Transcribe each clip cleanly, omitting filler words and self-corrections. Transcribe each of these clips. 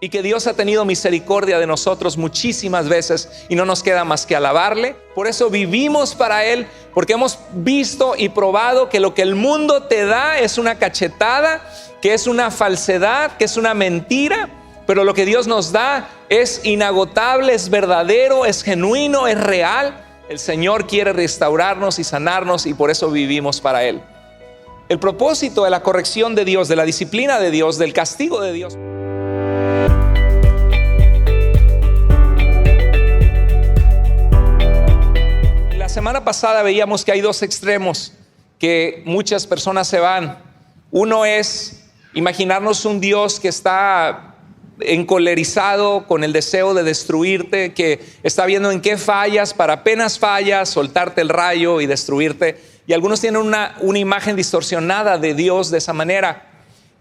y que Dios ha tenido misericordia de nosotros muchísimas veces y no nos queda más que alabarle. Por eso vivimos para Él, porque hemos visto y probado que lo que el mundo te da es una cachetada, que es una falsedad, que es una mentira, pero lo que Dios nos da es inagotable, es verdadero, es genuino, es real. El Señor quiere restaurarnos y sanarnos y por eso vivimos para Él. El propósito de la corrección de Dios, de la disciplina de Dios, del castigo de Dios. La semana pasada veíamos que hay dos extremos que muchas personas se van. Uno es imaginarnos un Dios que está encolerizado con el deseo de destruirte, que está viendo en qué fallas para apenas fallas soltarte el rayo y destruirte. Y algunos tienen una imagen distorsionada de Dios de esa manera,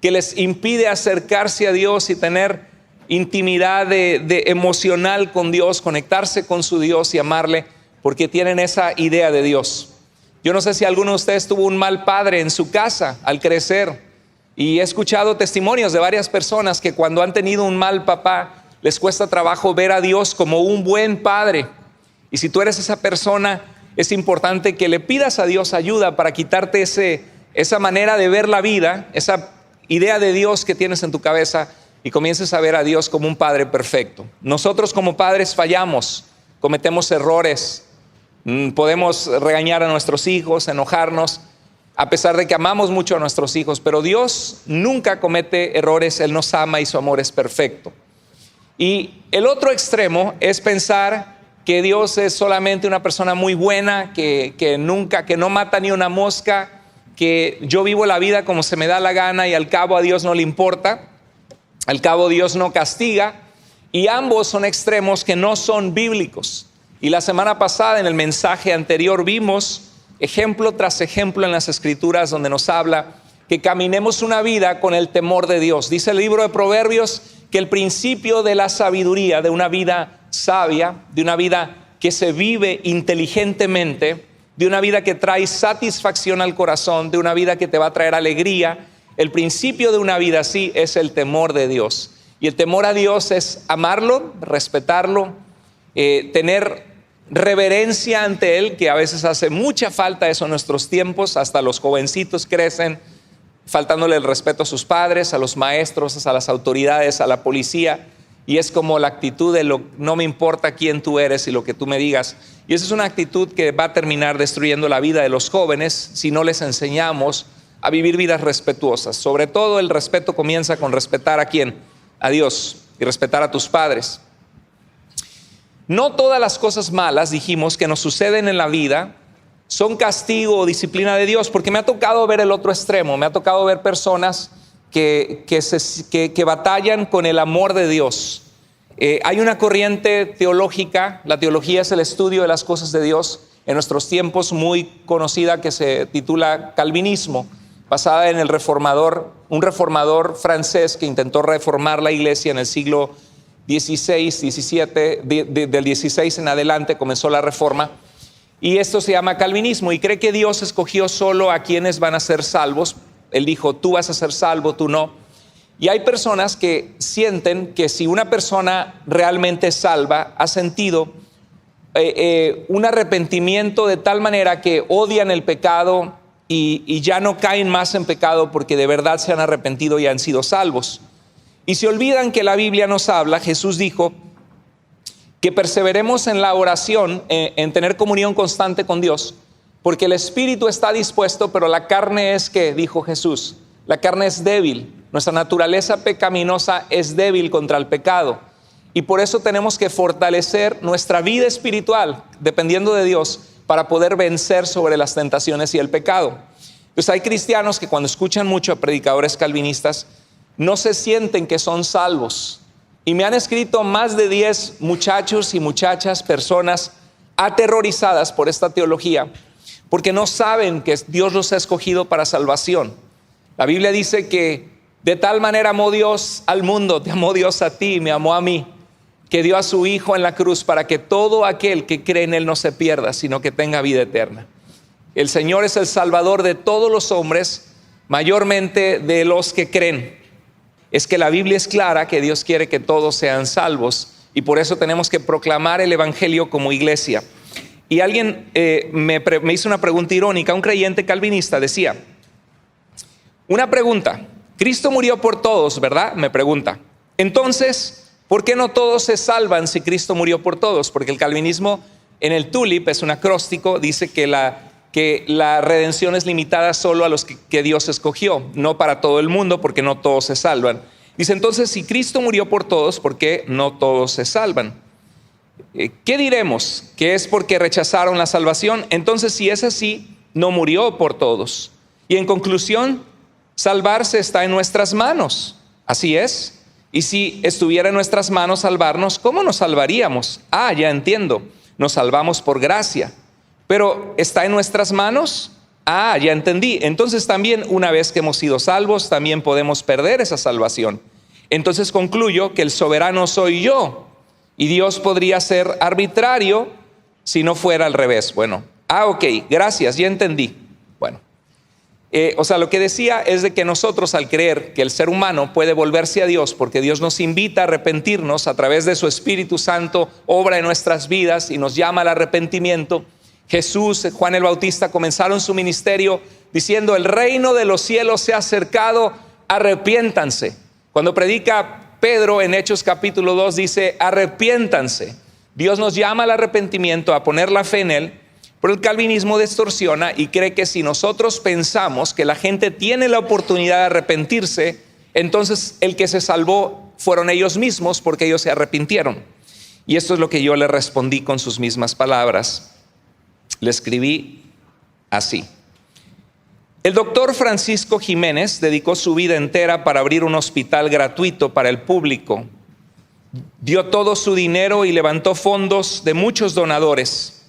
que les impide acercarse a Dios y tener intimidad de emocional con Dios, conectarse con su Dios y amarle, porque tienen esa idea de Dios. Yo no sé si alguno de ustedes tuvo un mal padre en su casa al crecer. Y he escuchado testimonios de varias personas que cuando han tenido un mal papá, les cuesta trabajo ver a Dios como un buen padre. Y si tú eres esa persona, es importante que le pidas a Dios ayuda para quitarte esa manera de ver la vida, esa idea de Dios que tienes en tu cabeza, y comiences a ver a Dios como un padre perfecto. Nosotros como padres fallamos, cometemos errores, podemos regañar a nuestros hijos, enojarnos, a pesar de que amamos mucho a nuestros hijos, pero Dios nunca comete errores, Él nos ama y su amor es perfecto. Y el otro extremo es pensar que Dios es solamente una persona muy buena, que no mata ni una mosca, que yo vivo la vida como se me da la gana y al cabo a Dios no le importa, al cabo Dios no castiga, y ambos son extremos que no son bíblicos. Y la semana pasada en el mensaje anterior vimos ejemplo tras ejemplo en las Escrituras donde nos habla que caminemos una vida con el temor de Dios. Dice el libro de Proverbios que el principio de la sabiduría, de una vida sabia, de una vida que se vive inteligentemente, de una vida que trae satisfacción al corazón, de una vida que te va a traer alegría, el principio de una vida así es el temor de Dios. Y el temor a Dios es amarlo, respetarlo, tener reverencia ante Él, que a veces hace mucha falta eso en nuestros tiempos. Hasta los jovencitos crecen faltándole el respeto a sus padres, a los maestros, a las autoridades, a la policía, y es como la actitud de no me importa quién tú eres y lo que tú me digas. Y esa es una actitud que va a terminar destruyendo la vida de los jóvenes si no les enseñamos a vivir vidas respetuosas. Sobre todo el respeto comienza con respetar ¿a quién? A Dios, y respetar a tus padres. No todas las cosas malas, dijimos, que nos suceden en la vida son castigo o disciplina de Dios, porque me ha tocado ver el otro extremo, me ha tocado ver personas que batallan con el amor de Dios. Hay una corriente teológica, la teología es el estudio de las cosas de Dios, en nuestros tiempos muy conocida, que se titula calvinismo, basada en un reformador francés que intentó reformar la iglesia en el siglo 16, 17, del 16 en adelante comenzó la reforma, y esto se llama calvinismo, y cree que Dios escogió solo a quienes van a ser salvos. Él dijo, tú vas a ser salvo, tú no. Y hay personas que sienten que si una persona realmente es salva, ha sentido un arrepentimiento de tal manera que odian el pecado y ya no caen más en pecado porque de verdad se han arrepentido y han sido salvos. Y se olvidan que la Biblia nos habla, Jesús dijo, que perseveremos en la oración, en tener comunión constante con Dios, porque el espíritu está dispuesto, pero la carne es ¿qué? Dijo Jesús, la carne es débil, nuestra naturaleza pecaminosa es débil contra el pecado, y por eso tenemos que fortalecer nuestra vida espiritual, dependiendo de Dios, para poder vencer sobre las tentaciones y el pecado. Pues hay cristianos que cuando escuchan mucho a predicadores calvinistas, no se sienten que son salvos. Y me han escrito más de 10 muchachos y muchachas, personas aterrorizadas por esta teología, porque no saben que Dios los ha escogido para salvación. La Biblia dice que de tal manera amó Dios al mundo, te amó Dios a ti, me amó a mí, que dio a su Hijo en la cruz para que todo aquel que cree en Él no se pierda, sino que tenga vida eterna. El Señor es el Salvador de todos los hombres, mayormente de los que creen. es que la Biblia es clara que Dios quiere que todos sean salvos y por eso tenemos que proclamar el evangelio como iglesia. Y alguien me hizo una pregunta irónica, un creyente calvinista decía, una pregunta, Cristo murió por todos, ¿verdad? Me pregunta. Entonces, ¿por qué no todos se salvan si Cristo murió por todos? Porque el calvinismo en el TULIP es un acróstico, dice que la redención es limitada solo a los que Dios escogió, no para todo el mundo, porque no todos se salvan. Dice entonces, si Cristo murió por todos, ¿por qué no todos se salvan? ¿Qué diremos? ¿Que es porque rechazaron la salvación? Entonces, si es así, no murió por todos. Y en conclusión, salvarse está en nuestras manos. Así es. Y si estuviera en nuestras manos salvarnos, ¿cómo nos salvaríamos? Ya entiendo. Nos salvamos por gracia. Pero ¿está en nuestras manos? Ya entendí. Entonces también una vez que hemos sido salvos, también podemos perder esa salvación. Entonces concluyo que el soberano soy yo. Y Dios podría ser arbitrario si no fuera al revés. Bueno, ok, gracias, ya entendí. Bueno, lo que decía es de que nosotros al creer que el ser humano puede volverse a Dios, porque Dios nos invita a arrepentirnos a través de su Espíritu Santo, obra en nuestras vidas y nos llama al arrepentimiento. Jesús, Juan el Bautista comenzaron su ministerio diciendo, el reino de los cielos se ha acercado, arrepiéntanse. Cuando predica Pedro en Hechos capítulo 2 dice, arrepiéntanse. Dios nos llama al arrepentimiento, a poner la fe en Él, pero el calvinismo distorsiona y cree que si nosotros pensamos que la gente tiene la oportunidad de arrepentirse, entonces el que se salvó fueron ellos mismos porque ellos se arrepintieron. Y esto es lo que yo le respondí con sus mismas palabras. Le escribí así. El doctor Francisco Jiménez dedicó su vida entera para abrir un hospital gratuito para el público. Dio todo su dinero y levantó fondos de muchos donadores.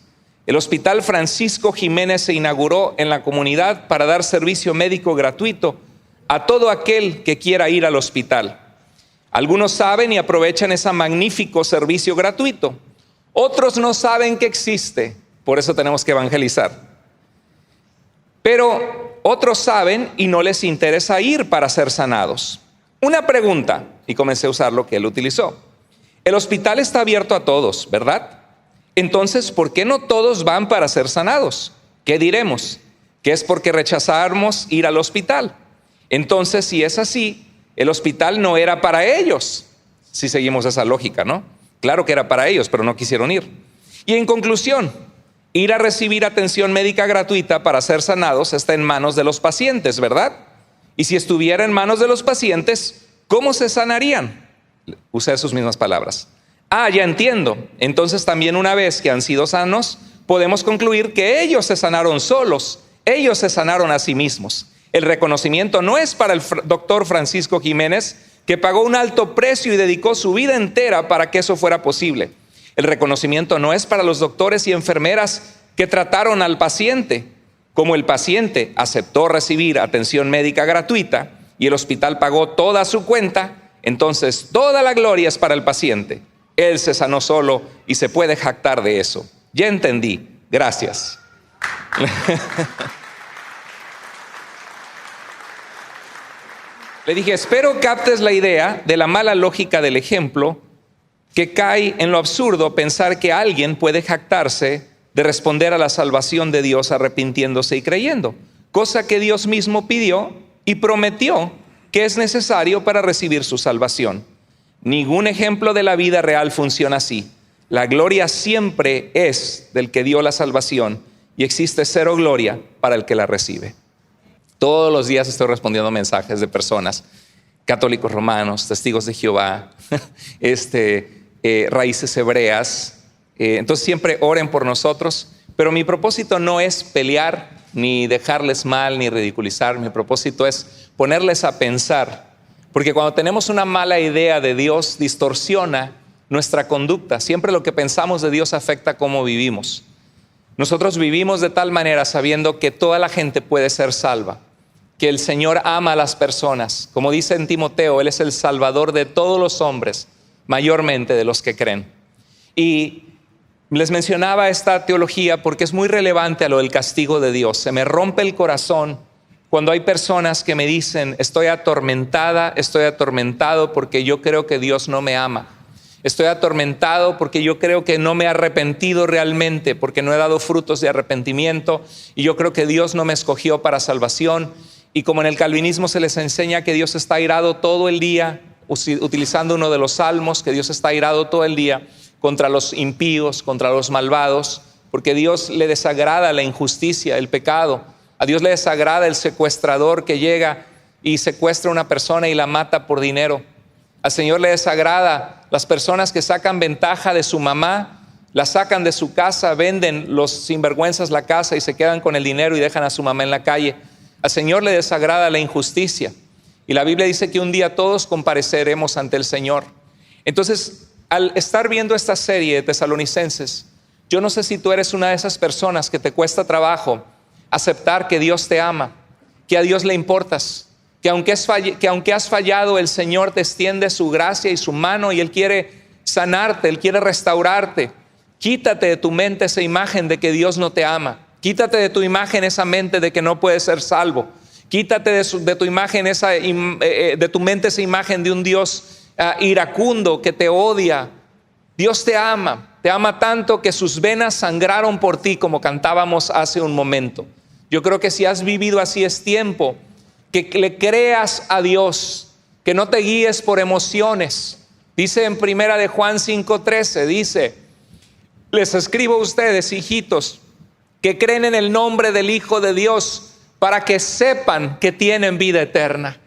El Hospital Francisco Jiménez se inauguró en la comunidad para dar servicio médico gratuito a todo aquel que quiera ir al hospital. Algunos saben y aprovechan ese magnífico servicio gratuito. Otros no saben que existe, por eso tenemos que evangelizar. Pero otros saben y no les interesa ir para ser sanados. Una pregunta, y comencé a usar lo que él utilizó. El hospital está abierto a todos, ¿verdad? Entonces, ¿por qué no todos van para ser sanados? ¿Qué diremos? Que es porque rechazamos ir al hospital. Entonces, si es así, el hospital no era para ellos. Si seguimos esa lógica, ¿no? Claro que era para ellos, pero no quisieron ir. Y en conclusión, ir a recibir atención médica gratuita para ser sanados está en manos de los pacientes, ¿verdad? Y si estuviera en manos de los pacientes, ¿cómo se sanarían? Usé sus mismas palabras. Ya entiendo. Entonces también una vez que han sido sanos, podemos concluir que ellos se sanaron solos. Ellos se sanaron a sí mismos. El reconocimiento no es para el doctor Francisco Jiménez, que pagó un alto precio y dedicó su vida entera para que eso fuera posible. El reconocimiento no es para los doctores y enfermeras que trataron al paciente. Como el paciente aceptó recibir atención médica gratuita y el hospital pagó toda su cuenta, entonces toda la gloria es para el paciente. Él se sanó solo y se puede jactar de eso. Ya entendí. Gracias. Le dije, espero captes la idea de la mala lógica del ejemplo, que cae en lo absurdo pensar que alguien puede jactarse de responder a la salvación de Dios arrepintiéndose y creyendo, cosa que Dios mismo pidió y prometió que es necesario para recibir su salvación. Ningún ejemplo de la vida real funciona así. La gloria siempre es del que dio la salvación y existe cero gloria para el que la recibe. Todos los días estoy respondiendo mensajes de personas, católicos romanos, testigos de Jehová, raíces hebreas. Entonces siempre oren por nosotros, pero mi propósito no es pelear, ni dejarles mal, ni ridiculizar. Mi propósito es ponerles a pensar, porque cuando tenemos una mala idea de Dios, distorsiona nuestra conducta. Siempre lo que pensamos de Dios afecta cómo vivimos. Nosotros vivimos de tal manera sabiendo que toda la gente puede ser salva, que el Señor ama a las personas. Como dice en Timoteo, Él es el Salvador de todos los hombres, mayormente de los que creen. Y les mencionaba esta teología porque es muy relevante a lo del castigo de Dios. Se me rompe el corazón Cuando hay personas que me dicen, estoy atormentada, estoy atormentado porque yo creo que Dios no me ama. Estoy atormentado porque yo creo que no me he arrepentido realmente, porque no he dado frutos de arrepentimiento y yo creo que Dios no me escogió para salvación. Y como en el calvinismo se les enseña que Dios está airado todo el día, utilizando uno de los salmos, que Dios está airado todo el día contra los impíos, contra los malvados, porque a Dios le desagrada la injusticia, el pecado. A Dios le desagrada el secuestrador que llega y secuestra a una persona y la mata por dinero. Al Señor le desagrada las personas que sacan ventaja de su mamá, la sacan de su casa, venden los sinvergüenzas la casa y se quedan con el dinero y dejan a su mamá en la calle. Al Señor le desagrada la injusticia. Y la Biblia dice que un día todos compareceremos ante el Señor. Entonces, al estar viendo esta serie de Tesalonicenses, yo no sé si tú eres una de esas personas que te cuesta trabajo aceptar que Dios te ama, que a Dios le importas, que aunque has fallado, el Señor te extiende su gracia y su mano y Él quiere sanarte, Él quiere restaurarte. Quítate de tu mente esa imagen de que Dios no te ama. Quítate de tu imagen esa mente de que no puedes ser salvo. Quítate de tu imagen de tu mente esa imagen de un Dios iracundo que te odia. Dios te ama tanto que sus venas sangraron por ti, como cantábamos hace un momento. Yo creo que si has vivido así es tiempo que le creas a Dios, que no te guíes por emociones. Dice en 1 Juan 5:13, dice: les escribo a ustedes, hijitos, que creen en el nombre del Hijo de Dios, para que sepan que tienen vida eterna.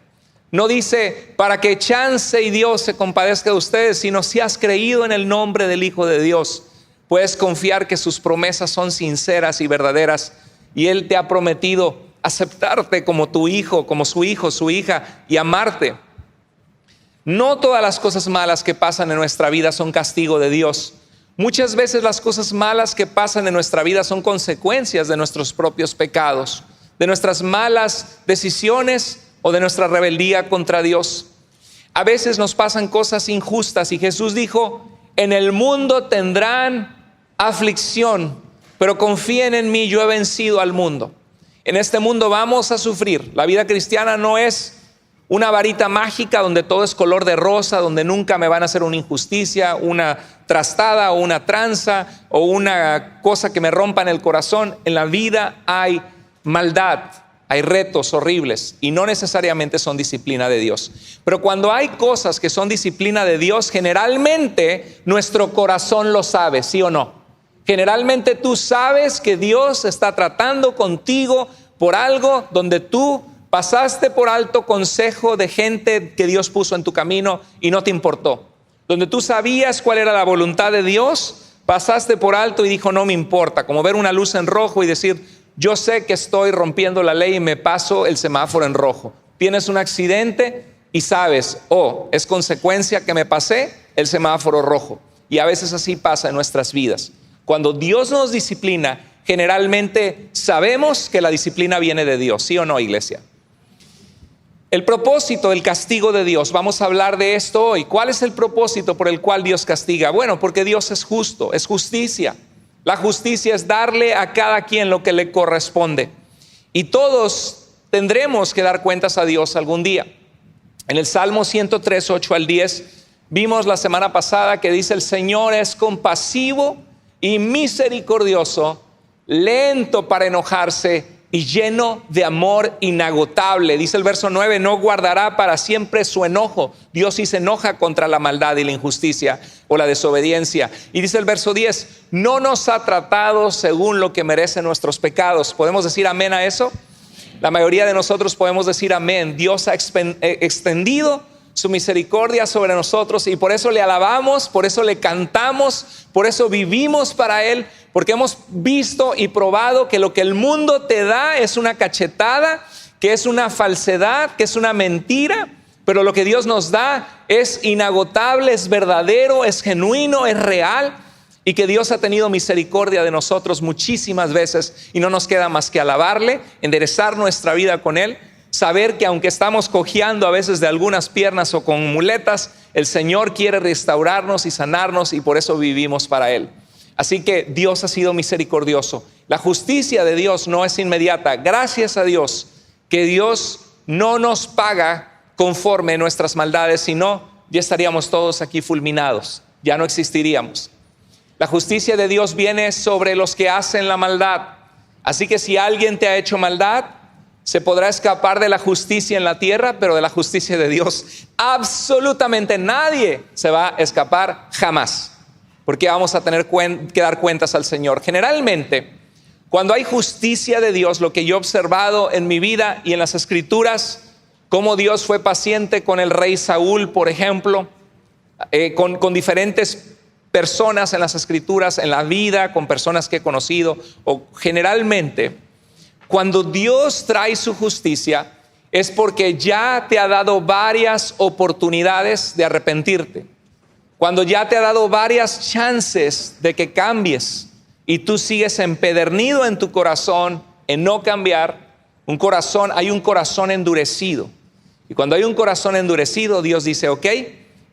No dice para que chance y Dios se compadezca de ustedes, sino si has creído en el nombre del Hijo de Dios, puedes confiar que sus promesas son sinceras y verdaderas, y Él te ha prometido aceptarte como tu hijo, como su hijo, su hija, y amarte. No todas las cosas malas que pasan en nuestra vida son castigo de Dios. Muchas veces las cosas malas que pasan en nuestra vida son consecuencias de nuestros propios pecados, de nuestras malas decisiones o de nuestra rebeldía contra Dios. A veces nos pasan cosas injustas y Jesús dijo: en el mundo tendrán aflicción, pero confíen en mí, yo he vencido al mundo. En este mundo vamos a sufrir. La vida cristiana no es una varita mágica donde todo es color de rosa, donde nunca me van a hacer una injusticia, una trastada o una tranza o una cosa que me rompa en el corazón. En la vida hay maldad, hay retos horribles y no necesariamente son disciplina de Dios. Pero cuando hay cosas que son disciplina de Dios, generalmente nuestro corazón lo sabe, ¿sí o no? Generalmente tú sabes que Dios está tratando contigo por algo donde tú pasaste por alto consejo de gente que Dios puso en tu camino y no te importó. Donde tú sabías cuál era la voluntad de Dios, pasaste por alto y dijo: no me importa. Como ver una luz en rojo y decir: yo sé que estoy rompiendo la ley y me paso el semáforo en rojo. Tienes un accidente y sabes: oh, es consecuencia que me pasé el semáforo rojo. Y a veces así pasa en nuestras vidas. Cuando Dios nos disciplina, generalmente sabemos que la disciplina viene de Dios, ¿sí o no, iglesia? El propósito del castigo de Dios, vamos a hablar de esto hoy. ¿Cuál es el propósito por el cual Dios castiga? Bueno, porque Dios es justo, es justicia. La justicia es darle a cada quien lo que le corresponde. Y todos tendremos que dar cuentas a Dios algún día. En el Salmo 103, 8 al 10, vimos la semana pasada que dice: el Señor es compasivo y misericordioso, lento para enojarse y lleno de amor inagotable. Dice el verso 9: no guardará para siempre su enojo. Dios sí se enoja contra la maldad y la injusticia o la desobediencia. Y dice el verso 10: no nos ha tratado según lo que merecen nuestros pecados. ¿Podemos decir amén a eso? La mayoría de nosotros podemos decir amén. Dios ha extendido su misericordia sobre nosotros y por eso le alabamos, por eso le cantamos, por eso vivimos para Él, porque hemos visto y probado que lo que el mundo te da es una cachetada, que es una falsedad, que es una mentira, pero lo que Dios nos da es inagotable, es verdadero, es genuino, es real, y que Dios ha tenido misericordia de nosotros muchísimas veces y no nos queda más que alabarle, enderezar nuestra vida con Él. Saber que aunque estamos cojeando a veces de algunas piernas o con muletas, el Señor quiere restaurarnos y sanarnos y por eso vivimos para Él. Así que Dios ha sido misericordioso. La justicia de Dios no es inmediata. Gracias a Dios que Dios no nos paga conforme nuestras maldades, sino ya estaríamos todos aquí fulminados, ya no existiríamos. La justicia de Dios viene sobre los que hacen la maldad. Así que si alguien te ha hecho maldad, se podrá escapar de la justicia en la tierra, pero de la justicia de Dios absolutamente nadie se va a escapar jamás, porque vamos a tener que dar cuentas al Señor. Generalmente, cuando hay justicia de Dios, lo que yo he observado en mi vida y en las Escrituras, cómo Dios fue paciente con el rey Saúl, por ejemplo, con diferentes personas en las Escrituras, en la vida, con personas que he conocido, o generalmente, cuando Dios trae su justicia, es porque ya te ha dado varias oportunidades de arrepentirte. Cuando ya te ha dado varias chances de que cambies y tú sigues empedernido en tu corazón en no cambiar, hay un corazón endurecido. Y cuando hay un corazón endurecido, Dios dice, ok,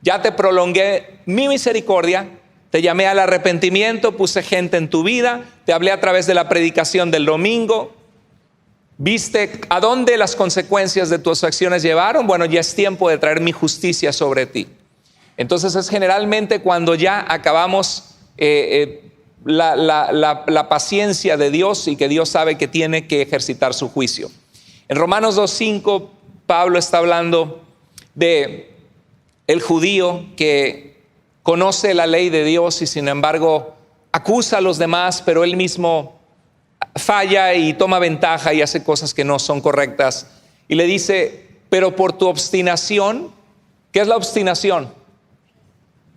ya te prolongué mi misericordia, te llamé al arrepentimiento, puse gente en tu vida, te hablé a través de la predicación del domingo, viste a dónde las consecuencias de tus acciones llevaron. Bueno, ya es tiempo de traer mi justicia sobre ti. Entonces es generalmente cuando ya acabamos la paciencia de Dios y que Dios sabe que tiene que ejercitar su juicio. En Romanos 2:5, Pablo está hablando de el judío que conoce la ley de Dios y sin embargo acusa a los demás, pero él mismo falla y toma ventaja y hace cosas que no son correctas. Y le dice, pero por tu obstinación, ¿qué es la obstinación?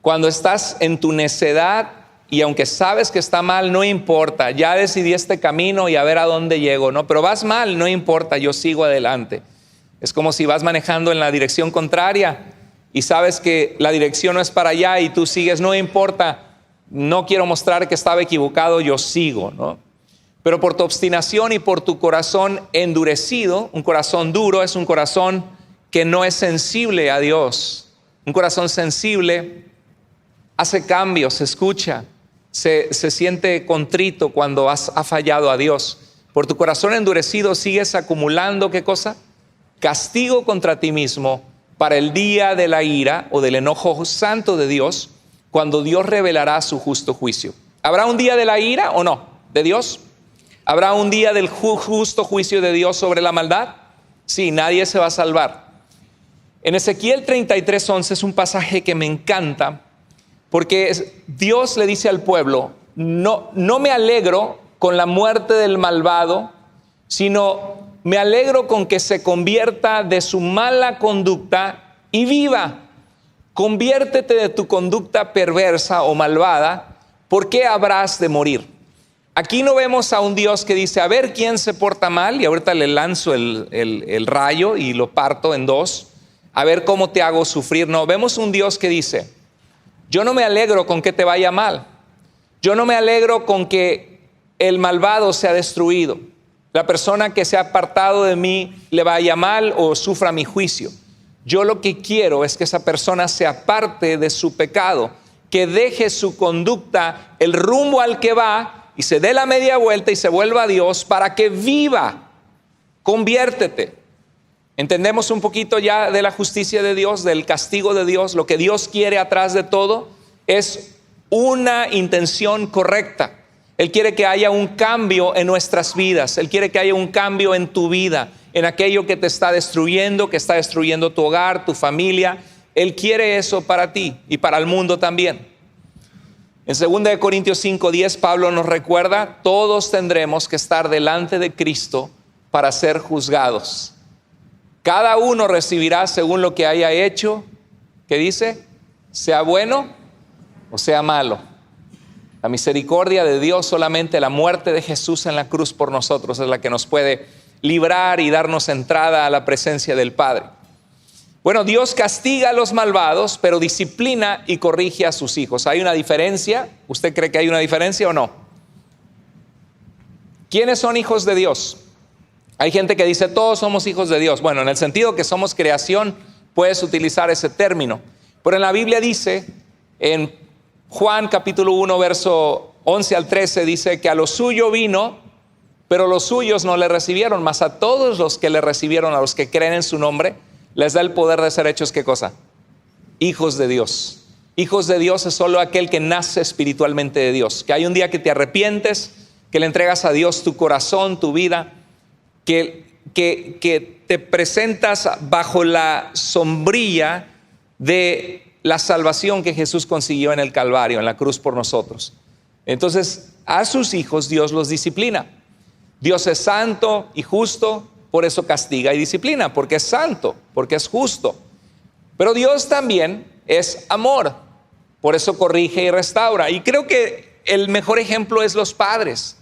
Cuando estás en tu necedad y aunque sabes que está mal, no importa, ya decidí este camino y a ver a dónde llego, ¿no? Pero vas mal, no importa, yo sigo adelante. Es como si vas manejando en la dirección contraria y sabes que la dirección no es para allá y tú sigues, no importa, no quiero mostrar que estaba equivocado, yo sigo, ¿no? Pero por tu obstinación y por tu corazón endurecido, un corazón duro es un corazón que no es sensible a Dios. Un corazón sensible hace cambios, escucha, se siente contrito cuando ha fallado a Dios. Por tu corazón endurecido sigues acumulando, ¿qué cosa? Castigo contra ti mismo para el día de la ira o del enojo santo de Dios, cuando Dios revelará su justo juicio. ¿Habrá un día de la ira o no? ¿De Dios? ¿Habrá un día del justo juicio de Dios sobre la maldad? Sí, nadie se va a salvar. En Ezequiel 33:11 es un pasaje que me encanta, porque Dios le dice al pueblo, no me alegro con la muerte del malvado, sino me alegro con que se convierta de su mala conducta y viva. Conviértete de tu conducta perversa o malvada, ¿por qué habrás de morir? Aquí no vemos a un Dios que dice, a ver quién se porta mal, y ahorita le lanzo el rayo y lo parto en dos, a ver cómo te hago sufrir. No, vemos un Dios que dice, yo no me alegro con que te vaya mal, yo no me alegro con que el malvado sea destruido, la persona que se ha apartado de mí le vaya mal o sufra mi juicio. Yo lo que quiero es que esa persona se aparte de su pecado, que deje su conducta, el rumbo al que va, y se dé la media vuelta y se vuelva a Dios para que viva. Conviértete. Entendemos un poquito ya de la justicia de Dios, del castigo de Dios. Lo que Dios quiere atrás de todo es una intención correcta. Él quiere que haya un cambio en nuestras vidas. Él quiere que haya un cambio en tu vida, en aquello que te está destruyendo, que está destruyendo tu hogar, tu familia. Él quiere eso para ti y para el mundo también. En 2 Corintios 5:10, Pablo nos recuerda, todos tendremos que estar delante de Cristo para ser juzgados. Cada uno recibirá según lo que haya hecho, ¿qué dice? Sea bueno o sea malo. La misericordia de Dios, solamente la muerte de Jesús en la cruz por nosotros es la que nos puede librar y darnos entrada a la presencia del Padre. Bueno, Dios castiga a los malvados, pero disciplina y corrige a sus hijos. ¿Hay una diferencia? ¿Usted cree que hay una diferencia o no? ¿Quiénes son hijos de Dios? Hay gente que dice, todos somos hijos de Dios. Bueno, en el sentido que somos creación, puedes utilizar ese término. Pero en la Biblia dice, en Juan capítulo 1, verso 11 al 13, dice que a lo suyo vino, pero los suyos no le recibieron, mas a todos los que le recibieron, a los que creen en su nombre, les da el poder de ser hechos, ¿qué cosa? Hijos de Dios. Hijos de Dios es solo aquel que nace espiritualmente de Dios, que hay un día que te arrepientes, que le entregas a Dios tu corazón, tu vida, que te presentas bajo la sombrilla de la salvación que Jesús consiguió en el Calvario, en la cruz por nosotros. Entonces, a sus hijos Dios los disciplina. Dios es santo y justo, por eso castiga y disciplina, porque es santo, porque es justo. Pero Dios también es amor, por eso corrige y restaura. Y creo que el mejor ejemplo es los padres.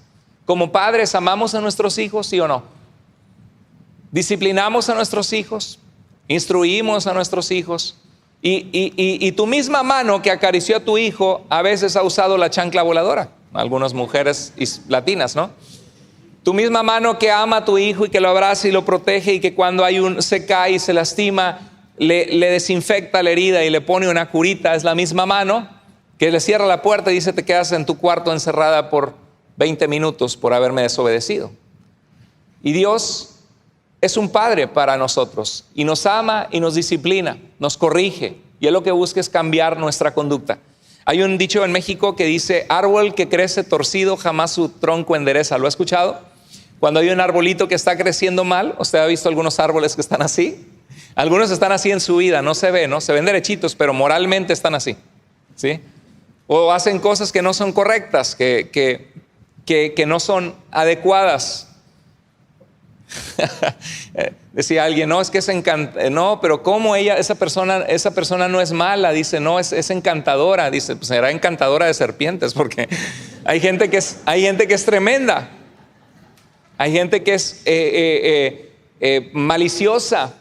Como padres, ¿amamos a nuestros hijos, sí o no? Disciplinamos a nuestros hijos, instruimos a nuestros hijos. Y tu misma mano que acarició a tu hijo a veces ha usado la chancla voladora. Algunas mujeres latinas, ¿no? Tu misma mano que ama a tu hijo y que lo abraza y lo protege, y que cuando se cae y se lastima, le desinfecta la herida y le pone una curita, es la misma mano que le cierra la puerta y dice: te quedas en tu cuarto encerrada por 20 minutos por haberme desobedecido. Y Dios es un padre para nosotros y nos ama y nos disciplina, nos corrige, y Él lo que busca es cambiar nuestra conducta. Hay un dicho en México que dice: árbol que crece torcido jamás su tronco endereza. ¿Lo ha escuchado? Cuando hay un arbolito que está creciendo mal, ¿usted ha visto algunos árboles que están así? Algunos están así en su vida, no se ve, ¿no? Se ven derechitos, pero moralmente están así, ¿sí? O hacen cosas que no son correctas, que no son adecuadas. Decía alguien: no, es que no, pero ¿cómo esa persona no es mala? Dice: no, es encantadora. Dice: pues será encantadora de serpientes, porque hay gente que es tremenda, hay gente que es maliciosa,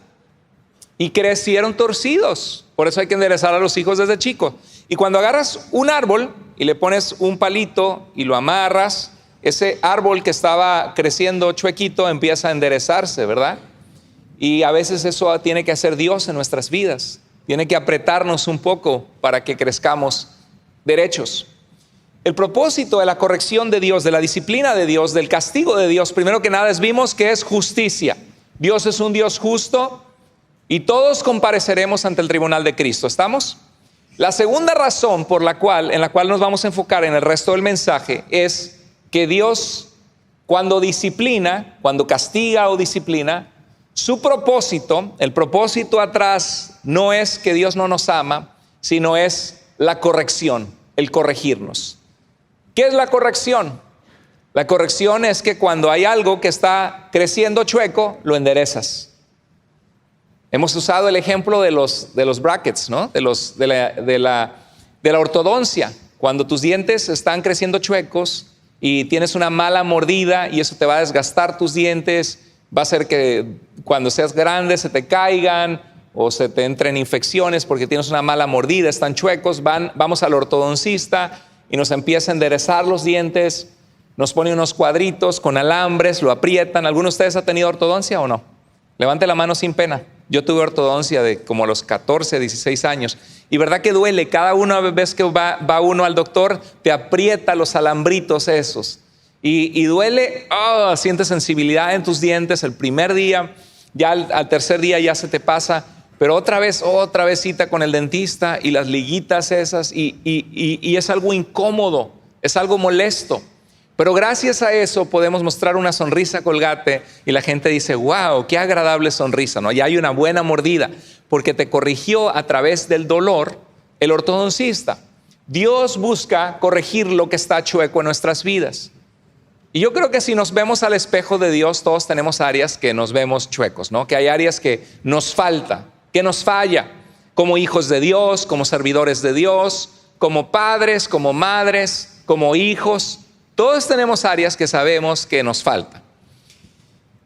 y crecieron torcidos. Por eso hay que enderezar a los hijos desde chicos. Y cuando agarras un árbol y le pones un palito y lo amarras, ese árbol que estaba creciendo chuequito empieza a enderezarse, ¿verdad? Y a veces eso tiene que hacer Dios en nuestras vidas. Tiene que apretarnos un poco para que crezcamos derechos. El propósito de la corrección de Dios, de la disciplina de Dios, del castigo de Dios, primero que nada vimos que es justicia. Dios es un Dios justo y todos compareceremos ante el tribunal de Cristo. ¿Estamos? La segunda razón en la cual nos vamos a enfocar en el resto del mensaje es que Dios, cuando disciplina, cuando castiga o disciplina, su propósito, el propósito atrás no es que Dios no nos ama, sino es la corrección, el corregirnos. ¿Qué es la corrección? La corrección es que cuando hay algo que está creciendo chueco, lo enderezas. Hemos usado el ejemplo de los brackets, ¿no? De la ortodoncia. Cuando tus dientes están creciendo chuecos y tienes una mala mordida, y eso te va a desgastar tus dientes, va a hacer que cuando seas grande se te caigan o se te entren infecciones porque tienes una mala mordida, están chuecos. Vamos al ortodoncista y nos empieza a enderezar los dientes, nos pone unos cuadritos con alambres, lo aprietan. ¿Alguno de ustedes ha tenido ortodoncia o no? Levante la mano sin pena. Yo tuve ortodoncia de como a los 14, 16 años. Y verdad que duele. Cada vez que va uno al doctor, te aprieta los alambritos esos. Y duele. Sientes sensibilidad en tus dientes el primer día. Ya al tercer día ya se te pasa. Pero otra vez cita con el dentista y las liguitas esas. Y es algo incómodo. Es algo molesto. Pero gracias a eso podemos mostrar una sonrisa Colgate y la gente dice: wow, qué agradable sonrisa, ¿no? Ya hay una buena mordida, porque te corrigió a través del dolor el ortodoncista. Dios busca corregir lo que está chueco en nuestras vidas. Y yo creo que si nos vemos al espejo de Dios, todos tenemos áreas que nos vemos chuecos, ¿no? Que hay áreas que nos falta, que nos falla, como hijos de Dios, como servidores de Dios, como padres, como madres, como hijos. Todos tenemos áreas que sabemos que nos falta.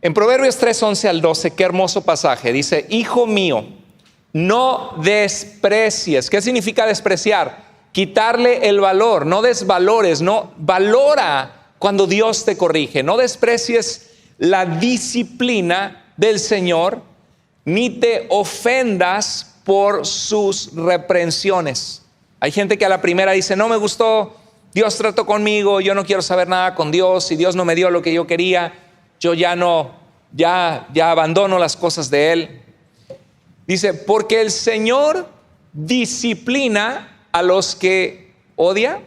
En Proverbios 3, 11 al 12, qué hermoso pasaje. Dice: hijo mío, no desprecies. ¿Qué significa despreciar? Quitarle el valor. No desvalores, no, valora cuando Dios te corrige. No desprecies la disciplina del Señor, ni te ofendas por sus reprensiones. Hay gente que a la primera dice: no me gustó Dios trató conmigo, yo no quiero saber nada con Dios, y Dios no me dio lo que yo quería, yo ya abandono las cosas de Él. Dice, porque el Señor disciplina a los que odia.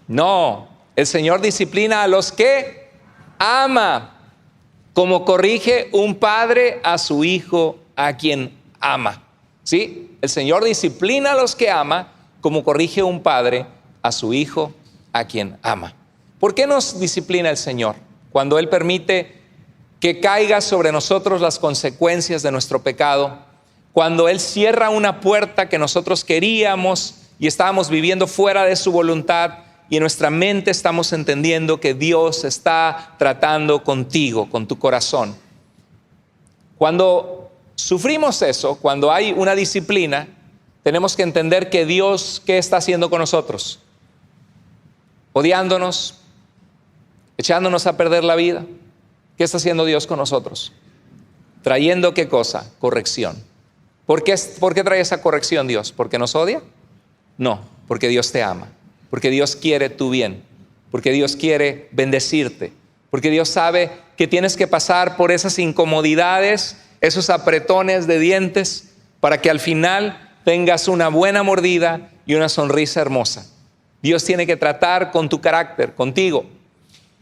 No, el Señor disciplina a los que ama, como corrige un padre a su hijo a quien ama. ¿Sí? El Señor disciplina a los que ama, como corrige un padre a su hijo a quien ama. ¿Por qué nos disciplina el Señor? Cuando Él permite que caiga sobre nosotros las consecuencias de nuestro pecado, cuando Él cierra una puerta que nosotros queríamos y estábamos viviendo fuera de su voluntad, y en nuestra mente estamos entendiendo que Dios está tratando contigo, con tu corazón. Cuando sufrimos eso, cuando hay una disciplina, tenemos que entender que Dios, ¿qué está haciendo con nosotros? Odiándonos, echándonos a perder la vida. ¿Qué está haciendo Dios con nosotros? Trayendo, ¿qué cosa? Corrección. ¿Por qué trae esa corrección Dios? ¿Porque nos odia? No, porque Dios te ama, porque Dios quiere tu bien, porque Dios quiere bendecirte, porque Dios sabe que tienes que pasar por esas incomodidades, esos apretones de dientes, para que al final tengas una buena mordida y una sonrisa hermosa. Dios tiene que tratar con tu carácter, contigo.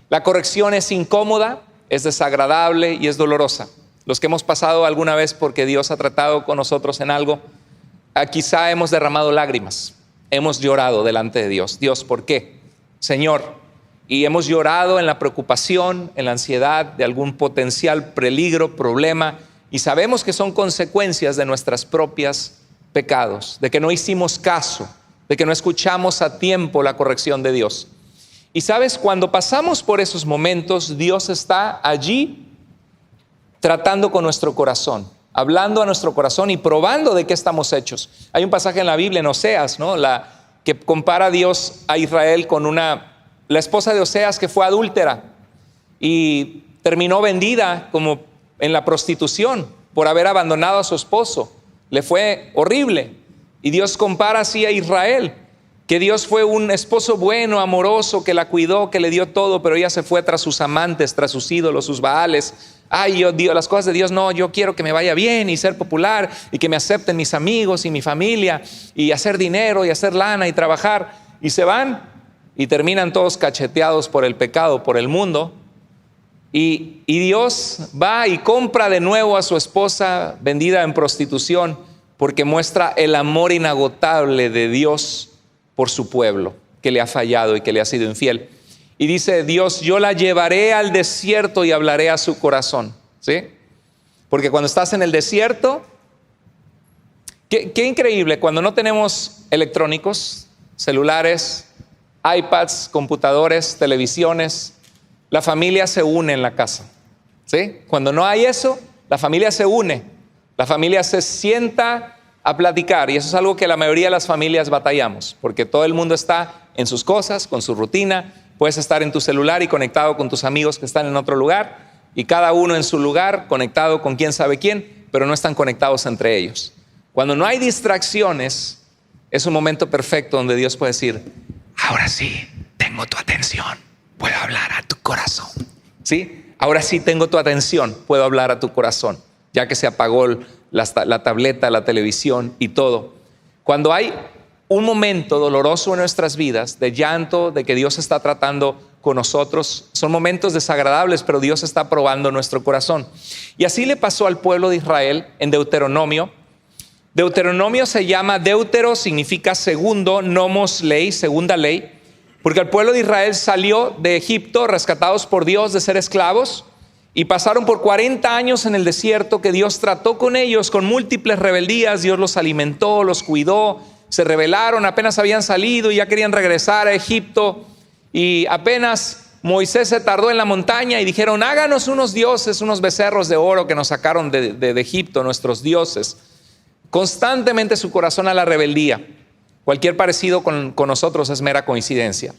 La corrección es incómoda, es desagradable y es dolorosa. Los que hemos pasado alguna vez porque Dios ha tratado con nosotros en algo, quizá hemos derramado lágrimas, hemos llorado delante de Dios. Dios, ¿por qué? Señor, y hemos llorado en la preocupación, en la ansiedad de algún potencial peligro, problema, y sabemos que son consecuencias de nuestras propias pecados, de que no hicimos caso, de que no escuchamos a tiempo la corrección de Dios. Y sabes, cuando pasamos por esos momentos, Dios está allí tratando con nuestro corazón, hablando a nuestro corazón y probando de qué estamos hechos. Hay un pasaje en la Biblia, en Oseas, ¿no? Que compara a Dios a Israel con la esposa de Oseas, que fue adúltera y terminó vendida como en la prostitución por haber abandonado a su esposo. Le fue horrible. Y Dios compara así a Israel, que Dios fue un esposo bueno, amoroso, que la cuidó, que le dio todo, pero ella se fue tras sus amantes, tras sus ídolos, sus baales. Ay, Dios, las cosas de Dios no, yo quiero que me vaya bien y ser popular y que me acepten mis amigos y mi familia y hacer dinero y hacer lana y trabajar. Y se van y terminan todos cacheteados por el pecado, por el mundo. Y Dios va y compra de nuevo a su esposa vendida en prostitución, porque muestra el amor inagotable de Dios por su pueblo que le ha fallado y que le ha sido infiel. Y dice Dios, yo la llevaré al desierto y hablaré a su corazón. ¿Sí? Porque cuando estás en el desierto, qué increíble, cuando no tenemos electrónicos, celulares, iPads, computadores, televisiones, la familia se une en la casa. ¿Sí? Cuando no hay eso, la familia se une, la familia se sienta a platicar, y eso es algo que la mayoría de las familias batallamos, porque todo el mundo está en sus cosas, con su rutina. Puedes estar en tu celular y conectado con tus amigos que están en otro lugar, y cada uno en su lugar, conectado con quién sabe quién, pero no están conectados entre ellos. Cuando no hay distracciones, es un momento perfecto donde Dios puede decir, ahora sí, tengo tu atención, puedo hablar a tu corazón. ¿Sí? Ahora sí tengo tu atención, puedo hablar a tu corazón, ya que se apagó la tableta, la televisión y todo. Cuando hay un momento doloroso en nuestras vidas, de llanto, de que Dios está tratando con nosotros, son momentos desagradables, pero Dios está probando nuestro corazón. Y así le pasó al pueblo de Israel en Deuteronomio. Deuteronomio se llama Deutero, significa segundo, nomos ley, segunda ley, porque el pueblo de Israel salió de Egipto, rescatados por Dios de ser esclavos, y pasaron por 40 años en el desierto, que Dios trató con ellos con múltiples rebeldías. Dios los alimentó, los cuidó, se rebelaron, apenas habían salido y ya querían regresar a Egipto, y apenas Moisés se tardó en la montaña y dijeron, háganos unos dioses, unos becerros de oro que nos sacaron de Egipto, nuestros dioses. Constantemente su corazón a la rebeldía. Cualquier parecido con nosotros es mera coincidencia.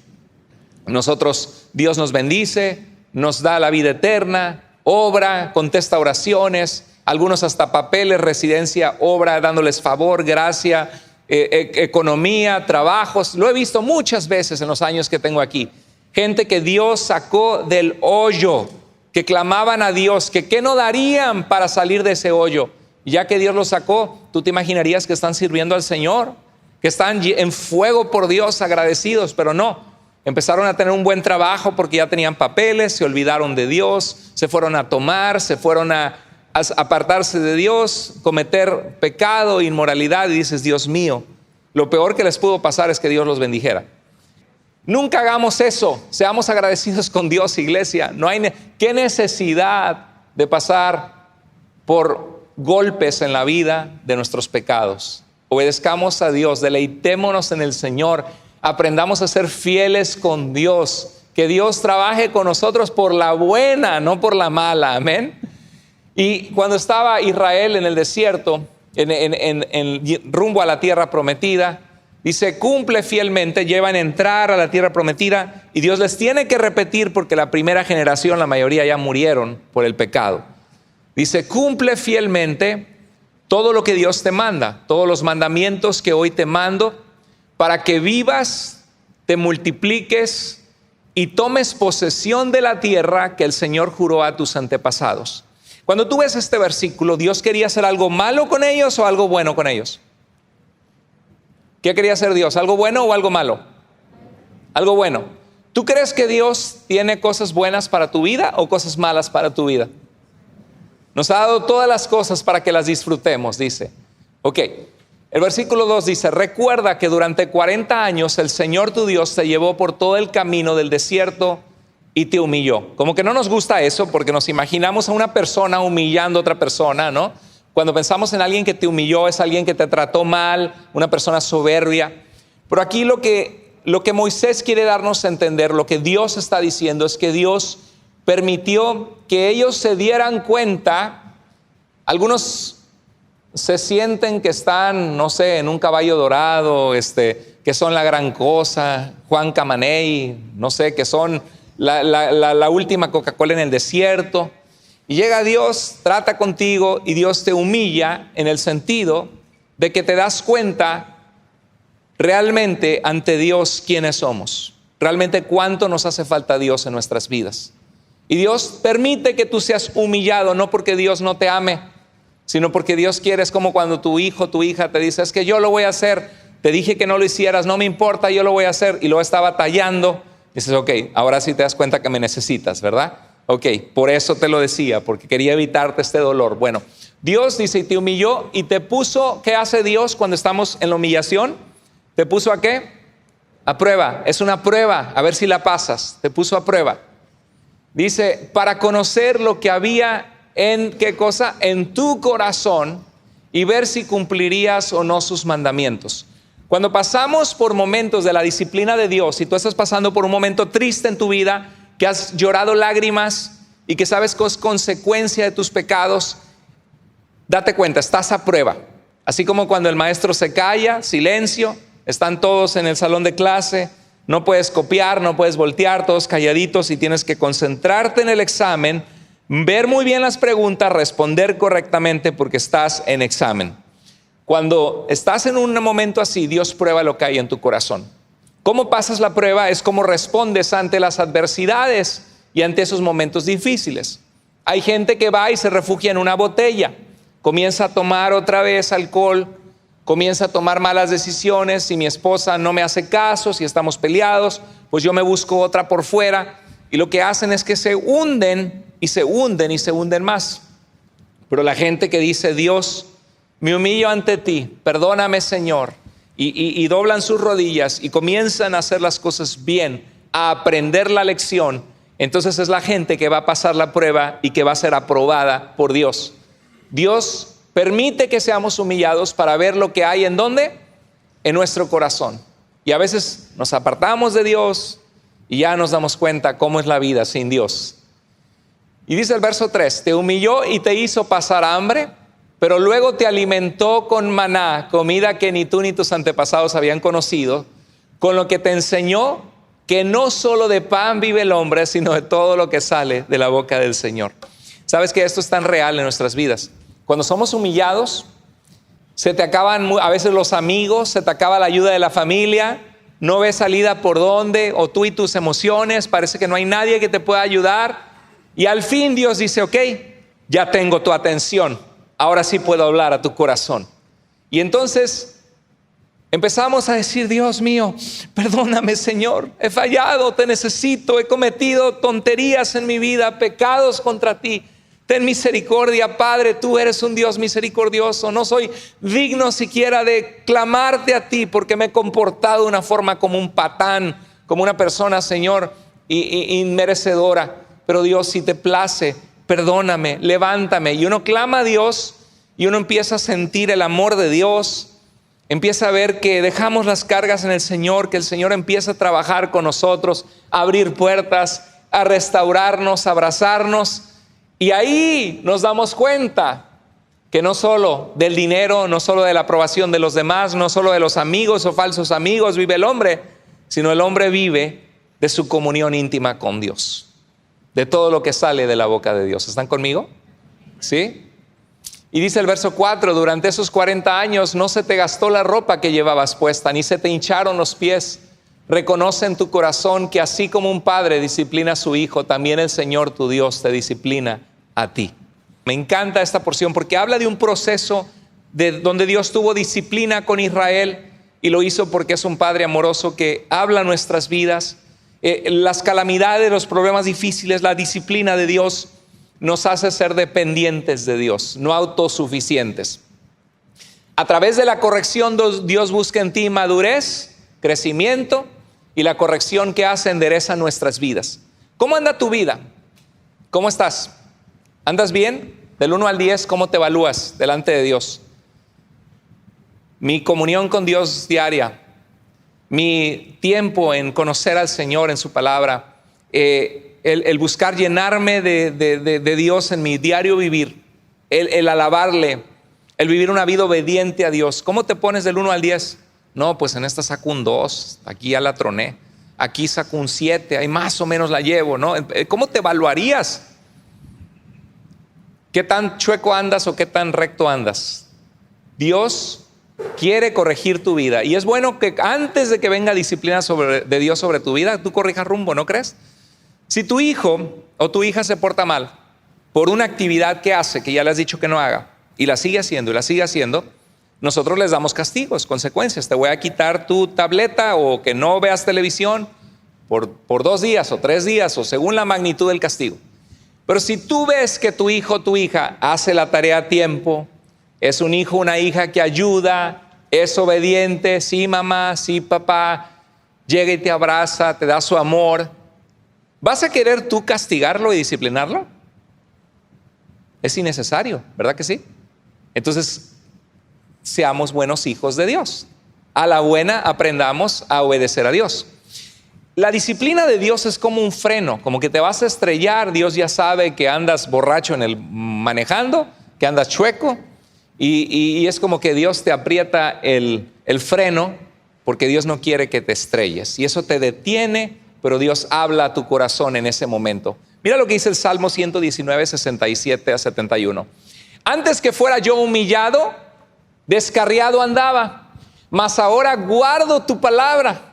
Nosotros, Dios nos bendice, nos da la vida eterna, obra, contesta oraciones, algunos hasta papeles, residencia, obra, dándoles favor, gracia, economía, trabajos. Lo he visto muchas veces en los años que tengo aquí. Gente que Dios sacó del hoyo, que clamaban a Dios, que qué no darían para salir de ese hoyo. Y ya que Dios los sacó, tú te imaginarías que están sirviendo al Señor, que están en fuego por Dios, agradecidos, pero no. Empezaron a tener un buen trabajo porque ya tenían papeles, se olvidaron de Dios, se fueron a tomar, se fueron a apartarse de Dios, cometer pecado, inmoralidad, y dices, Dios mío, lo peor que les pudo pasar es que Dios los bendijera. Nunca hagamos eso, seamos agradecidos con Dios, iglesia. No hay qué necesidad de pasar por golpes en la vida de nuestros pecados. Obedezcamos a Dios, deleitémonos en el Señor, aprendamos a ser fieles con Dios, que Dios trabaje con nosotros por la buena, no por la mala, amén. Y cuando estaba Israel en el desierto, en rumbo a la tierra prometida, dice, cumple fielmente, llevan a entrar a la tierra prometida y Dios les tiene que repetir porque la primera generación, la mayoría ya murieron por el pecado. Dice, cumple fielmente todo lo que Dios te manda, todos los mandamientos que hoy te mando, para que vivas, te multipliques y tomes posesión de la tierra que el Señor juró a tus antepasados. Cuando tú ves este versículo, ¿Dios quería hacer algo malo con ellos o algo bueno con ellos? ¿Qué quería hacer Dios? ¿Algo bueno o algo malo? Algo bueno. ¿Tú crees que Dios tiene cosas buenas para tu vida o cosas malas para tu vida? Nos ha dado todas las cosas para que las disfrutemos, dice. Ok, el versículo 2 dice, recuerda que durante 40 años el Señor tu Dios te llevó por todo el camino del desierto y te humilló. Como que no nos gusta eso porque nos imaginamos a una persona humillando a otra persona, ¿no? Cuando pensamos en alguien que te humilló, es alguien que te trató mal, una persona soberbia. Pero aquí lo que Moisés quiere darnos a entender, lo que Dios está diciendo es que Dios permitió que ellos se dieran cuenta. Algunos se sienten que están, no sé, en un caballo dorado, que son la gran cosa, Juan Camaney, no sé, que son la última Coca-Cola en el desierto. Y llega Dios, trata contigo y Dios te humilla en el sentido de que te das cuenta realmente ante Dios quiénes somos, realmente cuánto nos hace falta Dios en nuestras vidas. Y Dios permite que tú seas humillado, no porque Dios no te ame, sino porque Dios quiere. Es como cuando tu hijo, tu hija te dice, es que yo lo voy a hacer, te dije que no lo hicieras, no me importa, yo lo voy a hacer, y luego está batallando. Dices, ok, ahora sí te das cuenta que me necesitas, ¿verdad? Ok, por eso te lo decía, porque quería evitarte este dolor. Bueno, Dios dice, y te humilló y te puso. ¿Qué hace Dios cuando estamos en la humillación? ¿Te puso a qué? A prueba. Es una prueba, a ver si la pasas. Te puso a prueba. Dice, para conocer lo que había en, ¿qué cosa? En tu corazón y ver si cumplirías o no sus mandamientos. Cuando pasamos por momentos de la disciplina de Dios, si tú estás pasando por un momento triste en tu vida, que has llorado lágrimas y que sabes que es consecuencia de tus pecados, date cuenta, estás a prueba. Así como cuando el maestro se calla, silencio, están todos en el salón de clase, no puedes copiar, no puedes voltear, todos calladitos y tienes que concentrarte en el examen, ver muy bien las preguntas, responder correctamente porque estás en examen. Cuando estás en un momento así, Dios prueba lo que hay en tu corazón. ¿Cómo pasas la prueba? Es cómo respondes ante las adversidades y ante esos momentos difíciles. Hay gente que va y se refugia en una botella, comienza a tomar otra vez alcohol, comienza a tomar malas decisiones. Si mi esposa no me hace caso, si estamos peleados, pues yo me busco otra por fuera. Y lo que hacen es que se hunden y se hunden y se hunden más. Pero la gente que dice, Dios, me humillo ante ti, perdóname, Señor, y doblan sus rodillas y comienzan a hacer las cosas bien, a aprender la lección, entonces es la gente que va a pasar la prueba y que va a ser aprobada por Dios. Dios permite que seamos humillados para ver lo que hay en ¿dónde? En nuestro corazón. Y a veces nos apartamos de Dios y ya nos damos cuenta cómo es la vida sin Dios. Y dice el verso 3, te humilló y te hizo pasar hambre, pero luego te alimentó con maná, comida que ni tú ni tus antepasados habían conocido, con lo que te enseñó que no solo de pan vive el hombre, sino de todo lo que sale de la boca del Señor. ¿Sabes que esto es tan real en nuestras vidas? Cuando somos humillados, Se te acaban a veces los amigos, se te acaba la ayuda de la familia, no ves salida por dónde, o tú y tus emociones, parece que no hay nadie que te pueda ayudar. Y al fin Dios dice, ok, ya tengo tu atención, ahora sí puedo hablar a tu corazón. Y entonces empezamos a decir, Dios mío, perdóname Señor, he fallado, te necesito, he cometido tonterías en mi vida, pecados contra ti. Ten misericordia, Padre, tú eres un Dios misericordioso. No soy digno siquiera de clamarte a ti porque me he comportado de una forma como un patán, como una persona, Señor, inmerecedora. Pero Dios, si te place, perdóname, levántame. Y uno clama a Dios y uno empieza a sentir el amor de Dios. Empieza a ver que dejamos las cargas en el Señor, que el Señor empieza a trabajar con nosotros, a abrir puertas, a restaurarnos, a abrazarnos. Y ahí nos damos cuenta que no solo del dinero, no solo de la aprobación de los demás, no solo de los amigos o falsos amigos vive el hombre, sino el hombre vive de su comunión íntima con Dios, de todo lo que sale de la boca de Dios. ¿Están conmigo? ¿Sí? Y dice el verso 4, durante esos 40 años no se te gastó la ropa que llevabas puesta, ni se te hincharon los pies. Reconoce en tu corazón que así como un padre disciplina a su hijo, también el Señor tu Dios te disciplina a ti. Me encanta esta porción porque habla de un proceso donde Dios tuvo disciplina con Israel y lo hizo porque es un padre amoroso que habla nuestras vidas. Las calamidades, los problemas difíciles, la disciplina de Dios nos hace ser dependientes de Dios, no autosuficientes. A través de la corrección Dios busca en ti madurez, crecimiento, y la corrección que hace endereza nuestras vidas. ¿Cómo anda tu vida? ¿Cómo estás? ¿Andas bien? Del 1 al 10, ¿cómo te evalúas delante de Dios? Mi comunión con Dios diaria, mi tiempo en conocer al Señor en su palabra, el buscar llenarme de Dios en mi diario vivir, el alabarle, el vivir una vida obediente a Dios. ¿Cómo te pones del 1 al 10? No, pues en esta saco un 2, aquí ya la troné, aquí saco un 7, ahí más o menos la llevo, ¿no? ¿Cómo te evaluarías? ¿Qué tan chueco andas o qué tan recto andas? Dios quiere corregir tu vida y es bueno que antes de que venga disciplina de Dios sobre tu vida, tú corrijas rumbo, ¿no crees? Si tu hijo o tu hija se porta mal por una actividad que hace, que ya le has dicho que no haga, y la sigue haciendo y la sigue haciendo, nosotros les damos castigos, consecuencias. Te voy a quitar tu tableta o que no veas televisión por 2 días o 3 días o según la magnitud del castigo. Pero si tú ves que tu hijo o tu hija hace la tarea a tiempo, es un hijo o una hija que ayuda, es obediente, sí mamá, sí papá, llega y te abraza, te da su amor, ¿vas a querer tú castigarlo y disciplinarlo? Es innecesario, ¿verdad que sí? Entonces, seamos buenos hijos de Dios. A la buena aprendamos a obedecer a Dios. La disciplina de Dios es como un freno, como que te vas a estrellar. Dios ya sabe que andas borracho manejando, que andas chueco, y es como que Dios te aprieta el freno porque Dios no quiere que te estrelles. Y eso te detiene, pero Dios habla a tu corazón en ese momento. Mira lo que dice el Salmo 119, 67 a 71. Antes que fuera yo humillado, descarriado andaba, mas ahora guardo tu palabra.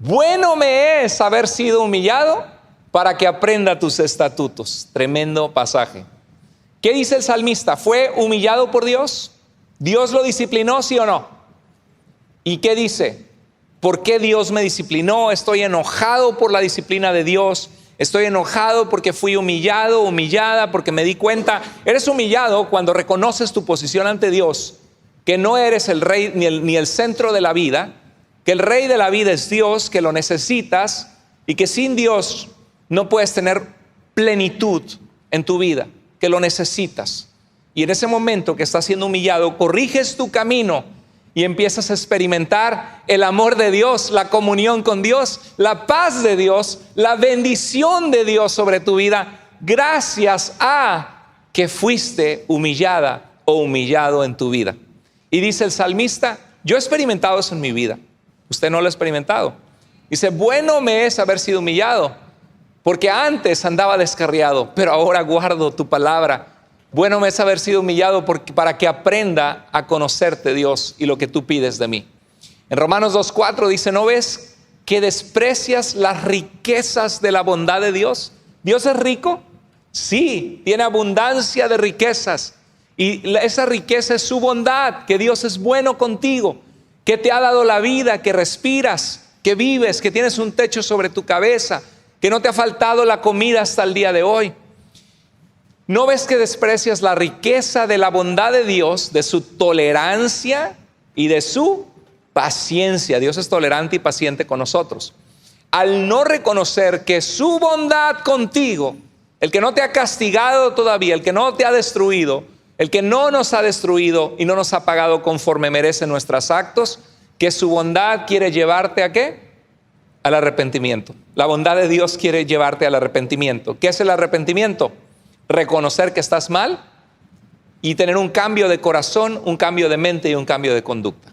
Bueno me es haber sido humillado para que aprenda tus estatutos. Tremendo pasaje. ¿Qué dice el salmista? ¿Fue humillado por Dios? ¿Dios lo disciplinó, sí o no? ¿Y qué dice? ¿Por qué Dios me disciplinó? Estoy enojado por la disciplina de Dios. Estoy enojado porque fui humillado, humillada, porque me di cuenta. Eres humillado cuando reconoces tu posición ante Dios, que no eres el rey ni el centro de la vida, que el rey de la vida es Dios, que lo necesitas y que sin Dios no puedes tener plenitud en tu vida, que lo necesitas. Y en ese momento que estás siendo humillado, corriges tu camino y empiezas a experimentar el amor de Dios, la comunión con Dios, la paz de Dios, la bendición de Dios sobre tu vida, gracias a que fuiste humillada o humillado en tu vida. Y dice el salmista, yo he experimentado eso en mi vida. Usted no lo ha experimentado. Dice, bueno me es haber sido humillado, porque antes andaba descarriado, pero ahora guardo tu palabra. Bueno me es haber sido humillado para que aprenda a conocerte, Dios, y lo que tú pides de mí. En Romanos 2:4 dice, ¿no ves que desprecias las riquezas de la bondad de Dios? ¿Dios es rico? Sí, tiene abundancia de riquezas. Y esa riqueza es su bondad, que Dios es bueno contigo, que te ha dado la vida, que respiras, que vives, que tienes un techo sobre tu cabeza, que no te ha faltado la comida hasta el día de hoy. ¿No ves que desprecias la riqueza de la bondad de Dios, de su tolerancia y de su paciencia? Dios es tolerante y paciente con nosotros. Al no reconocer que su bondad contigo, el que no te ha castigado todavía, el que no te ha destruido, el que no nos ha destruido y no nos ha pagado conforme merecen nuestros actos, que su bondad quiere llevarte ¿a qué? Al arrepentimiento. La bondad de Dios quiere llevarte al arrepentimiento. ¿Qué es el arrepentimiento? Reconocer que estás mal y tener un cambio de corazón, un cambio de mente y un cambio de conducta.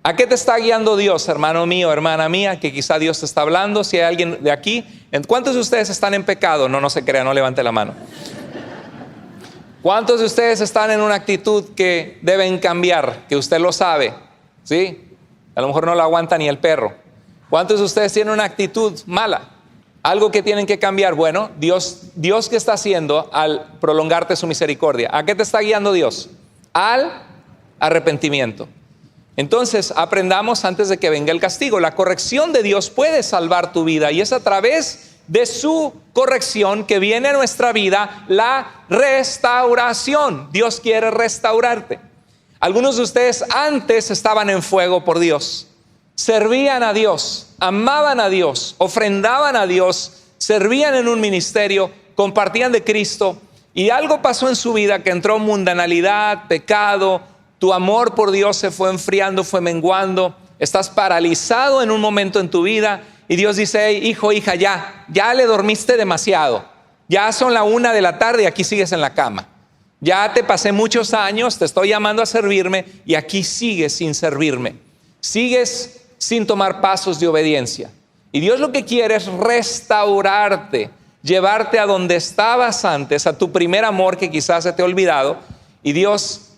¿A qué te está guiando Dios, hermano mío, hermana mía? Que quizá Dios te está hablando. Si hay alguien de aquí, ¿cuántos de ustedes están en pecado? No se crea, no levante la mano. ¿Cuántos de ustedes están en una actitud que deben cambiar? Que usted lo sabe, ¿sí? A lo mejor no la aguanta ni el perro. ¿Cuántos de ustedes tienen una actitud mala? Algo que tienen que cambiar. Bueno, Dios ¿qué está haciendo al prolongarte su misericordia? ¿A qué te está guiando Dios? Al arrepentimiento. Entonces, aprendamos antes de que venga el castigo. La corrección de Dios puede salvar tu vida y es a través de su corrección que viene a nuestra vida la restauración. Dios quiere restaurarte. Algunos de ustedes antes estaban en fuego por Dios. Servían a Dios, amaban a Dios, ofrendaban a Dios, servían en un ministerio, compartían de Cristo y algo pasó en su vida que entró mundanalidad, pecado, tu amor por Dios se fue enfriando, fue menguando, estás paralizado en un momento en tu vida y Dios dice, hey, hijo, hija, ya le dormiste demasiado, ya son la 1 de la tarde y aquí sigues en la cama, ya te pasé muchos años, te estoy llamando a servirme y aquí sigues sin servirme, sigues sin tomar pasos de obediencia. Y Dios lo que quiere es restaurarte, llevarte a donde estabas antes, a tu primer amor que quizás se te ha olvidado. Y Dios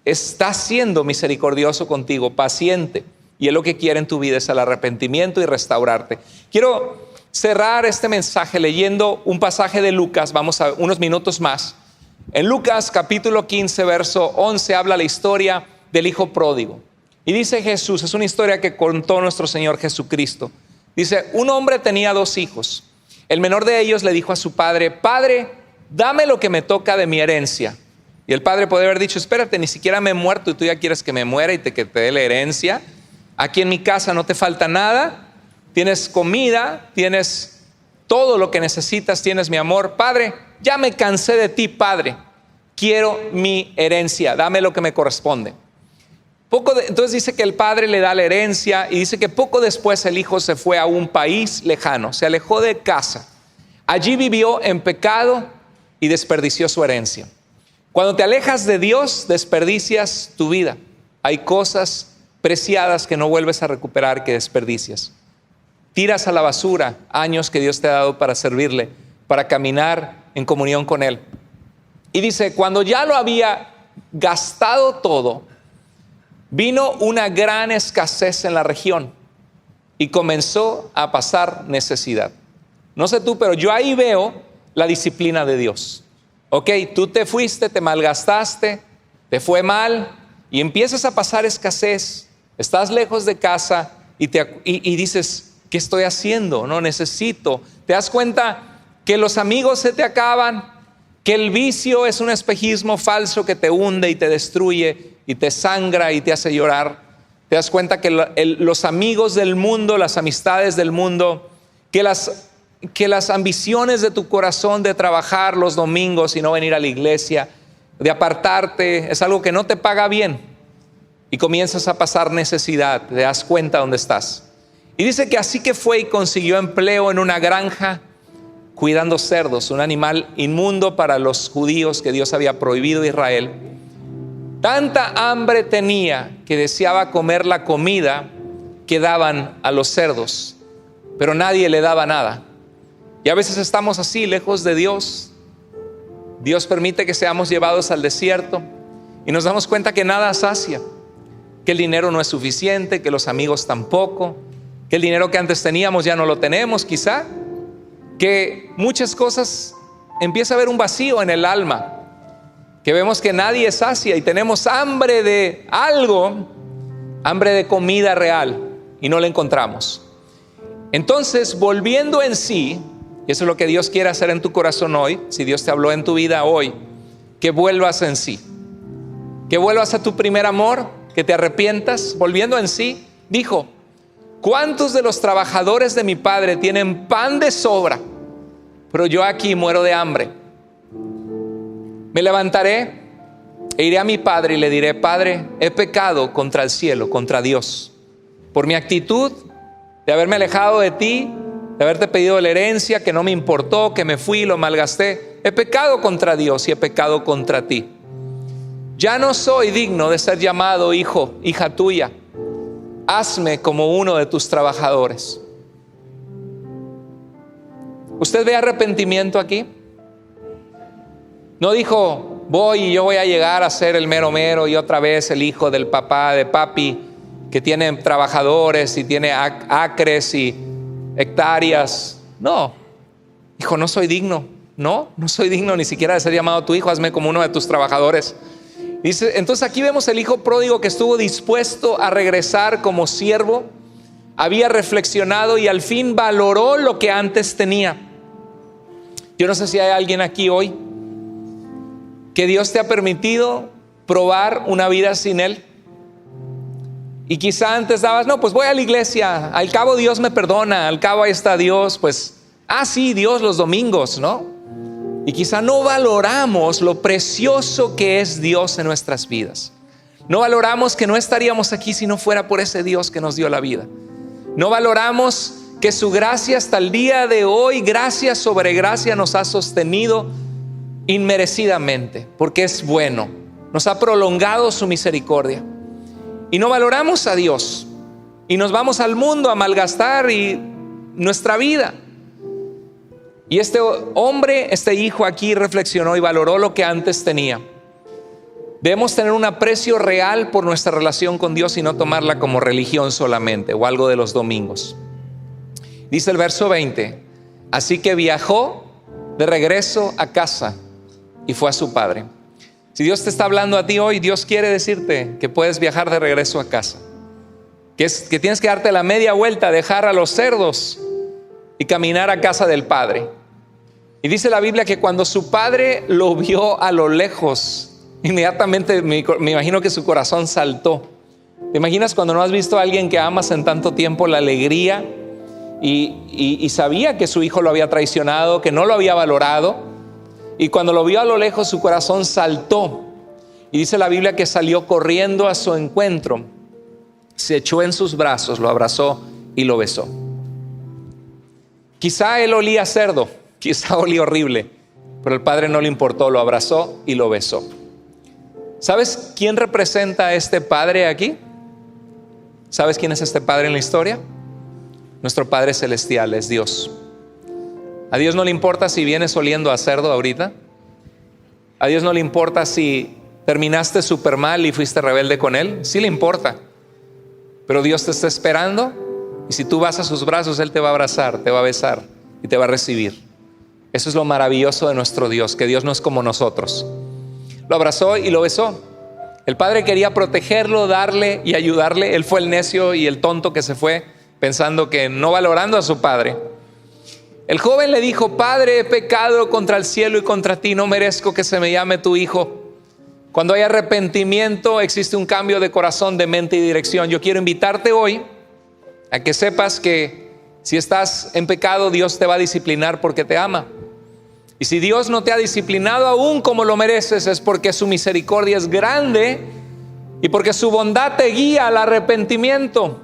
está siendo misericordioso contigo, paciente. Y Él lo que quiere en tu vida es el arrepentimiento y restaurarte. Quiero cerrar este mensaje leyendo un pasaje de Lucas. Vamos a unos minutos más. En Lucas capítulo 15, verso 11, habla la historia del hijo pródigo. Y dice Jesús, es una historia que contó nuestro Señor Jesucristo. Dice, un hombre tenía 2 hijos. El menor de ellos le dijo a su padre, Padre, dame lo que me toca de mi herencia. Y el padre puede haber dicho, espérate, ni siquiera me he muerto y tú ya quieres que me muera y que te dé la herencia. Aquí en mi casa no te falta nada. Tienes comida, tienes todo lo que necesitas, tienes mi amor. Padre, ya me cansé de ti, Padre. Quiero mi herencia, dame lo que me corresponde. Entonces dice que el padre le da la herencia y dice que poco después el hijo se fue a un país lejano, se alejó de casa. Allí vivió en pecado y desperdició su herencia. Cuando te alejas de Dios, desperdicias tu vida. Hay cosas preciadas que no vuelves a recuperar, que desperdicias. Tiras a la basura años que Dios te ha dado para servirle, para caminar en comunión con Él. Y dice, cuando ya lo había gastado todo, vino una gran escasez en la región y comenzó a pasar necesidad. No sé tú, pero yo ahí veo la disciplina de Dios. Ok, tú te fuiste, te malgastaste, te fue mal y empiezas a pasar escasez. Estás lejos de casa y dices, ¿qué estoy haciendo? No necesito. Te das cuenta que los amigos se te acaban, que el vicio es un espejismo falso que te hunde y te destruye y te sangra y te hace llorar. Te das cuenta que los amigos del mundo, las amistades del mundo, que las ambiciones de tu corazón de trabajar los domingos y no venir a la iglesia, de apartarte, es algo que no te paga bien y comienzas a pasar necesidad, te das cuenta dónde estás. Y dice que así que fue y consiguió empleo en una granja cuidando cerdos, un animal inmundo para los judíos que Dios había prohibido a Israel. Tanta hambre tenía que deseaba comer la comida que daban a los cerdos, pero nadie le daba nada. Y a veces estamos así, lejos de Dios, Dios permite que seamos llevados al desierto y nos damos cuenta que nada sacia, que el dinero no es suficiente, que los amigos tampoco, que el dinero que antes teníamos ya no lo tenemos quizá, que muchas cosas empieza a haber un vacío en el alma, que vemos que nadie sacia y tenemos hambre de algo, hambre de comida real y no la encontramos. Entonces, volviendo en sí, y eso es lo que Dios quiere hacer en tu corazón hoy, si Dios te habló en tu vida hoy, que vuelvas en sí, que vuelvas a tu primer amor, que te arrepientas. Volviendo en sí, dijo: ¿cuántos de los trabajadores de mi padre tienen pan de sobra, pero yo aquí muero de hambre? Me levantaré e iré a mi padre y le diré: Padre, he pecado contra el cielo, contra Dios, por mi actitud de haberme alejado de ti, de haberte pedido la herencia, que no me importó, que me fui y lo malgasté. He pecado contra Dios y he pecado contra ti. Ya no soy digno de ser llamado hijo, hija tuya. Hazme como uno de tus trabajadores. ¿Usted ve arrepentimiento aquí? No dijo: voy y yo voy a llegar a ser el mero mero y otra vez el hijo del papá, de papi, que tiene trabajadores y tiene acres y hectáreas. No, dijo: no soy digno. No soy digno ni siquiera de ser llamado tu hijo. Hazme como uno de tus trabajadores. Dice, entonces aquí vemos el hijo pródigo que estuvo dispuesto a regresar como siervo. Había reflexionado y al fin valoró lo que antes tenía. Yo no sé si hay alguien aquí hoy que Dios te ha permitido probar una vida sin Él. Y quizá antes dabas: no, pues voy a la iglesia, al cabo Dios me perdona, al cabo ahí está Dios, pues, sí, Dios los domingos, ¿no? Y quizá no valoramos lo precioso que es Dios en nuestras vidas. No valoramos que no estaríamos aquí si no fuera por ese Dios que nos dio la vida. No valoramos que su gracia hasta el día de hoy, gracia sobre gracia, nos ha sostenido inmerecidamente, porque es bueno. Nos ha prolongado su misericordia. Y no valoramos a Dios y nos vamos al mundo a malgastar nuestra vida. Y este hombre, este hijo aquí reflexionó y valoró lo que antes tenía. Debemos tener un aprecio real por nuestra relación con Dios y no tomarla como religión solamente o algo de los domingos. Dice el verso 20: así que viajó de regreso a casa y fue a su padre. Si Dios te está hablando a ti hoy, Dios quiere decirte que puedes viajar de regreso a casa, que tienes que darte la media vuelta, dejar a los cerdos y caminar a casa del Padre. Y dice la Biblia que cuando su padre lo vio a lo lejos, inmediatamente me imagino que su corazón saltó. ¿Te imaginas cuando no has visto a alguien que amas en tanto tiempo la alegría y sabía que su hijo lo había traicionado, que no lo había valorado? Y cuando lo vio a lo lejos, su corazón saltó. Y dice la Biblia que salió corriendo a su encuentro, se echó en sus brazos, lo abrazó y lo besó. Quizá él olía a cerdo, quizá olía horrible, pero el padre no le importó, lo abrazó y lo besó. ¿Sabes quién representa a este padre aquí? ¿Sabes quién es este padre en la historia? Nuestro Padre Celestial, es Dios. A Dios no le importa si vienes oliendo a cerdo ahorita. A Dios no le importa si terminaste súper mal y fuiste rebelde con Él. Sí le importa, pero Dios te está esperando. Y si tú vas a sus brazos, Él te va a abrazar, te va a besar y te va a recibir. Eso es lo maravilloso de nuestro Dios, que Dios no es como nosotros. Lo abrazó y lo besó. El padre quería protegerlo, darle y ayudarle. Él fue el necio y el tonto que se fue pensando que no valorando a su padre. El joven le dijo: Padre, he pecado contra el cielo y contra ti, no merezco que se me llame tu hijo. Cuando hay arrepentimiento, existe un cambio de corazón, de mente y dirección. Yo quiero invitarte hoy a que sepas que si estás en pecado, Dios te va a disciplinar porque te ama. Y si Dios no te ha disciplinado aún como lo mereces, es porque su misericordia es grande y porque su bondad te guía al arrepentimiento.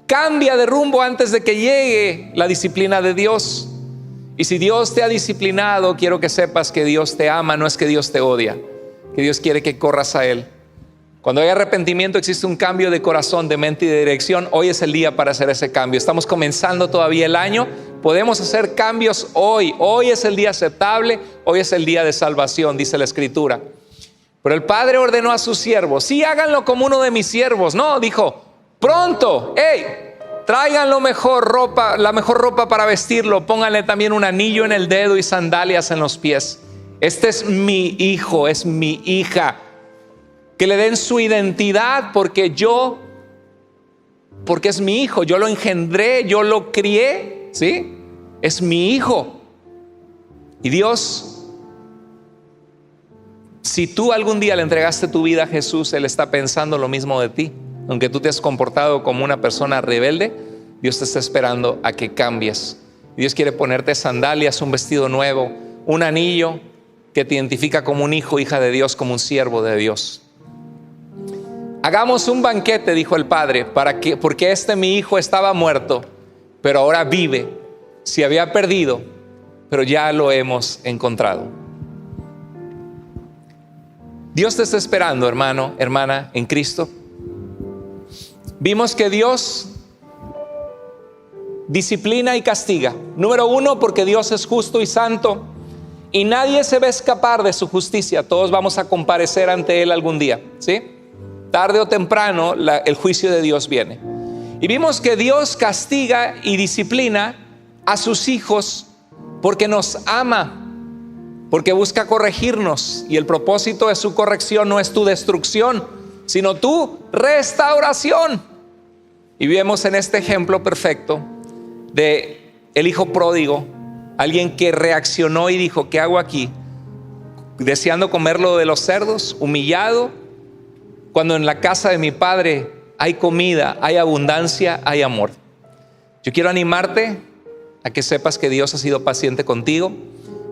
Cambia de rumbo antes de que llegue la disciplina de Dios. Y si Dios te ha disciplinado, quiero que sepas que Dios te ama, no es que Dios te odia, que Dios quiere que corras a Él. Cuando hay arrepentimiento, existe un cambio de corazón, de mente y de dirección. Hoy es el día para hacer ese cambio. Estamos comenzando todavía el año. Podemos hacer cambios hoy. Hoy es el día aceptable. hoy es el día de salvación, dice la Escritura. Pero el Padre ordenó a sus siervos, sí, háganlo como uno de mis siervos. No, dijo, pronto, traigan la mejor ropa para vestirlo, pónganle también un anillo en el dedo y sandalias en los pies. Este es mi hijo, es mi hija. Que le den su identidad porque es mi hijo, yo lo engendré, yo lo crié, ¿sí? Es mi hijo. Y Dios, si tú algún día le entregaste tu vida a Jesús, Él está pensando lo mismo de ti. Aunque tú te has comportado como una persona rebelde, Dios te está esperando a que cambies. Dios quiere ponerte sandalias, un vestido nuevo, un anillo que te identifica como un hijo, hija de Dios, como un siervo de Dios. Hagamos un banquete, dijo el Padre, porque mi hijo estaba muerto, pero ahora vive. Se había perdido, pero ya lo hemos encontrado. Dios te está esperando, hermano, hermana, en Cristo. Vimos que Dios disciplina y castiga. Número 1, porque Dios es justo y santo y nadie se va a escapar de su justicia. Todos vamos a comparecer ante Él algún día, ¿sí? Tarde o temprano el juicio de Dios viene. Y vimos que Dios castiga y disciplina a sus hijos porque nos ama, porque busca corregirnos, y el propósito de su corrección no es tu destrucción, sino tu restauración. Y vemos en este ejemplo perfecto de el hijo pródigo, alguien que reaccionó y dijo, ¿qué hago aquí? Deseando comer lo de los cerdos, humillado, cuando en la casa de mi padre hay comida, hay abundancia, hay amor. Yo quiero animarte a que sepas que Dios ha sido paciente contigo.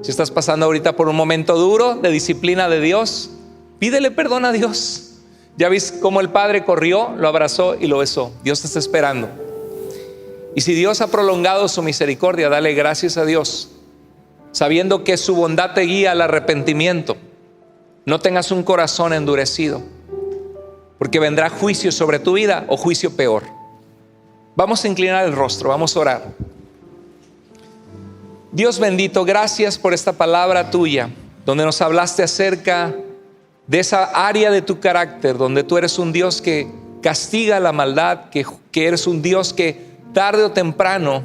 Si estás pasando ahorita por un momento duro de disciplina de Dios, pídele perdón a Dios. Ya viste cómo el Padre corrió, lo abrazó y lo besó. Dios te está esperando. Y si Dios ha prolongado su misericordia, dale gracias a Dios, sabiendo que su bondad te guía al arrepentimiento. No tengas un corazón endurecido, porque vendrá juicio sobre tu vida o juicio peor. Vamos a inclinar el rostro, vamos a orar. Dios bendito, gracias por esta palabra tuya, donde nos hablaste acerca de esa área de tu carácter, donde tú eres un Dios que castiga la maldad, que eres un Dios que tarde o temprano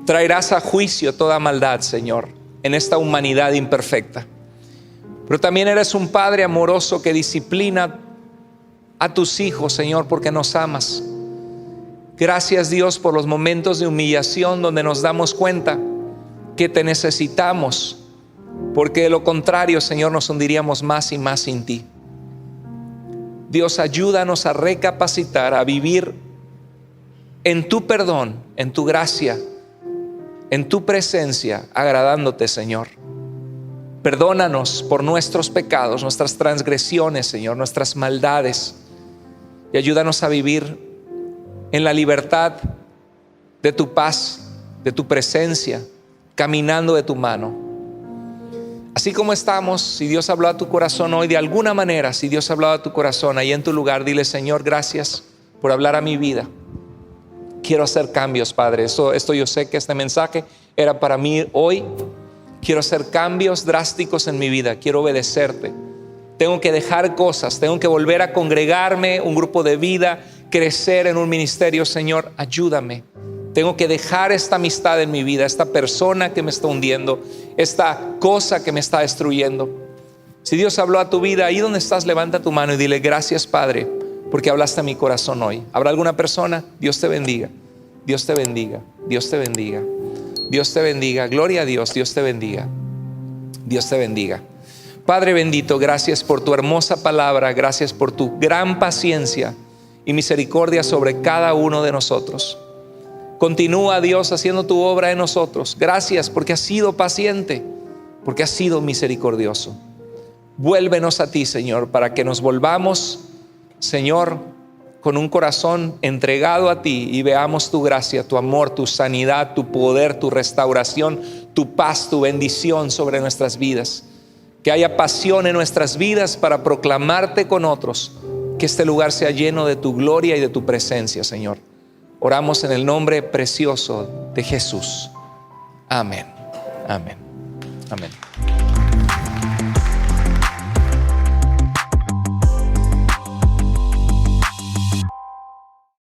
traerás a juicio toda maldad, Señor, en esta humanidad imperfecta. Pero también eres un Padre amoroso que disciplina a tus hijos, Señor, porque nos amas. Gracias, Dios, por los momentos de humillación donde nos damos cuenta que te necesitamos, porque de lo contrario, Señor, nos hundiríamos más y más sin ti. Dios, ayúdanos a recapacitar, a vivir en tu perdón, en tu gracia, en tu presencia, agradándote, Señor. Perdónanos por nuestros pecados, nuestras transgresiones, Señor, nuestras maldades, y ayúdanos a vivir en la libertad de tu paz, de tu presencia, caminando de tu mano. Así como estamos, si Dios habló a tu corazón hoy de alguna manera, si Dios ha hablado a tu corazón ahí en tu lugar, dile: Señor, gracias por hablar a mi vida. Quiero hacer cambios, Padre. Esto yo sé que este mensaje era para mí hoy. Quiero hacer cambios drásticos en mi vida. Quiero obedecerte. Tengo que dejar cosas. Tengo que volver a congregarme, un grupo de vida, crecer en un ministerio. Señor, ayúdame. Tengo que dejar esta amistad en mi vida, esta persona que me está hundiendo, esta cosa que me está destruyendo. Si Dios habló a tu vida, ahí donde estás, levanta tu mano y dile: gracias, Padre, porque hablaste a mi corazón hoy. ¿Habrá alguna persona? Dios te bendiga. Dios te bendiga. Dios te bendiga. Dios te bendiga. Gloria a Dios. Dios te bendiga. Dios te bendiga. Padre bendito, gracias por tu hermosa palabra. Gracias por tu gran paciencia y misericordia sobre cada uno de nosotros. Continúa, Dios, haciendo tu obra en nosotros. Gracias porque has sido paciente, porque has sido misericordioso. Vuélvenos a ti, Señor, para que nos volvamos, Señor, con un corazón entregado a ti y veamos tu gracia, tu amor, tu sanidad, tu poder, tu restauración, tu paz, tu bendición sobre nuestras vidas. Que haya pasión en nuestras vidas para proclamarte con otros. Que este lugar sea lleno de tu gloria y de tu presencia, Señor. Oramos en el nombre precioso de Jesús. Amén. Amén. Amén.